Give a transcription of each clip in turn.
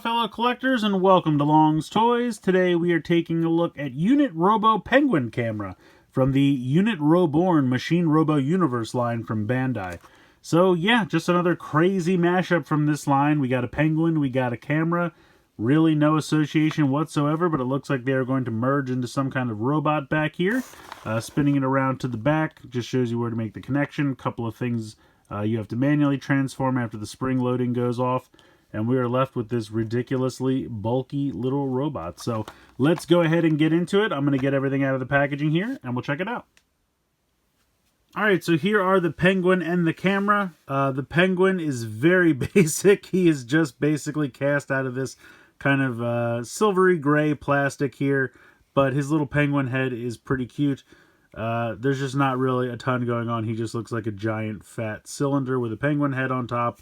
fellow collectors, and welcome to Long's Toys. Today we are taking a look at Unit Robo Penguin Camera from the Unit Roborn Machine Robo Universe line from Bandai. So yeah, just another crazy mashup from this line. We got a penguin, we got a camera, really no association whatsoever, but it looks like they are going to merge into some kind of robot back here. Spinning it around to the back just shows you where to make the connection. A couple of things you have to manually transform after the spring loading goes off. And we are left with this ridiculously bulky little robot. So let's go ahead and get into it. I'm going to get everything out of the packaging here, and we'll check it out. Alright, so here are the penguin and the camera. The penguin is very basic. He is just basically cast out of this kind of silvery gray plastic here. But his little penguin head is pretty cute. There's just not really a ton going on. He just looks like a giant fat cylinder with a penguin head on top.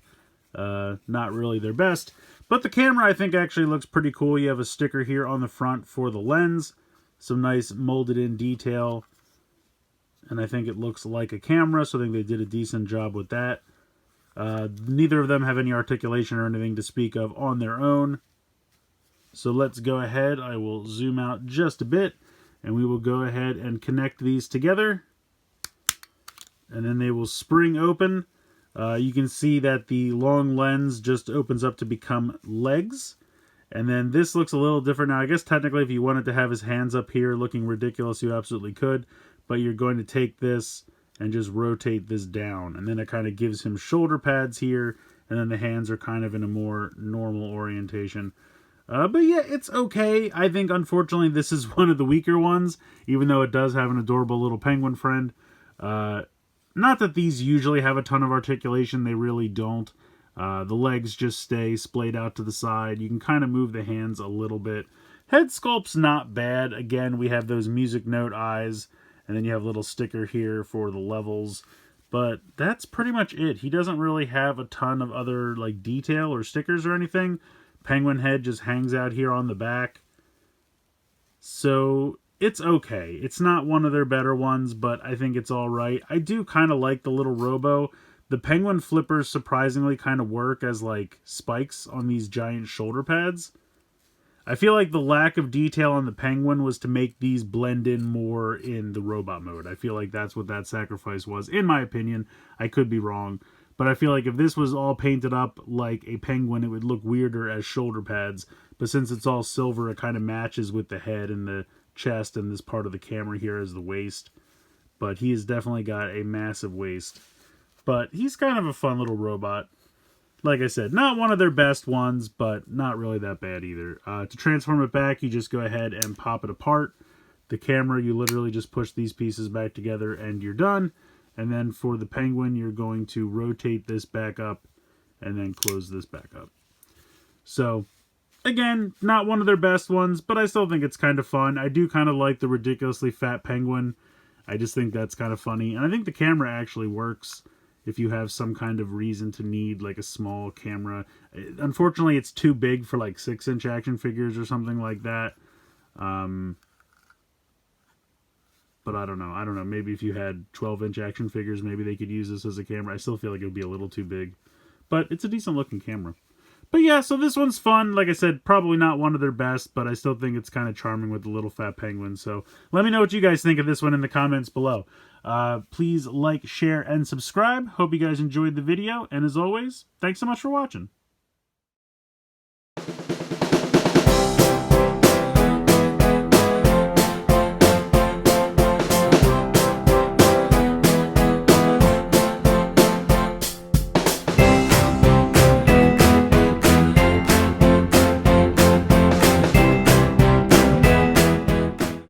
Not really their best, but the camera I think actually looks pretty cool. You have a sticker here on the front for the lens, some nice molded in detail, and I think it looks like a camera, so I think they did a decent job with that. Neither of them have any articulation or anything to speak of on their own, so let's go ahead. I will zoom out just a bit, and we will go ahead and connect these together, and then they will spring open. You can see that the long lens just opens up to become legs. And then this looks a little different. Now, I guess technically if you wanted to have his hands up here looking ridiculous, you absolutely could. But you're going to take this and just rotate this down. And then it kind of gives him shoulder pads here. And then the hands are kind of in a more normal orientation. But yeah, it's okay. I think, unfortunately, this is one of the weaker ones. Even though it does have an adorable little penguin friend. Not that these usually have a ton of articulation, they really don't. The legs just stay splayed out to the side. You can kind of move the hands a little bit. Head sculpt's not bad. Again, we have those music note eyes, and then you have a little sticker here for the levels. But that's pretty much it. He doesn't really have a ton of other like detail or stickers or anything. Penguin head just hangs out here on the back. So it's okay. It's not one of their better ones, but I think it's all right. I do kind of like the little Robo. The penguin flippers surprisingly kind of work as like spikes on these giant shoulder pads. I feel like the lack of detail on the penguin was to make these blend in more in the robot mode. I feel like that's what that sacrifice was, in my opinion. I could be wrong, but I feel like if this was all painted up like a penguin, it would look weirder as shoulder pads. But since it's all silver, it kind of matches with the head and the chest, and this part of the camera here is the waist. But he has definitely got a massive waist. But he's kind of a fun little robot. Like I said, not one of their best ones, but not really that bad either. To transform it back, you just go ahead and pop it apart. The camera, you literally just push these pieces back together and you're done. And then for the penguin, you're going to rotate this back up and then close this back up. So again, not one of their best ones, but I still think it's kind of fun. I do kind of like the ridiculously fat penguin. I just think that's kind of funny. And I think the camera actually works if you have some kind of reason to need like a small camera. Unfortunately, it's too big for like 6-inch action figures or something like that. But I don't know. Maybe if you had 12-inch action figures, maybe they could use this as a camera. I still feel like it would be a little too big. But it's a decent looking camera. But yeah, so this one's fun. Like I said, probably not one of their best, but I still think it's kind of charming with the little fat penguin. So let me know what you guys think of this one in the comments below. Please like, share, and subscribe. Hope you guys enjoyed the video. And as always, thanks so much for watching.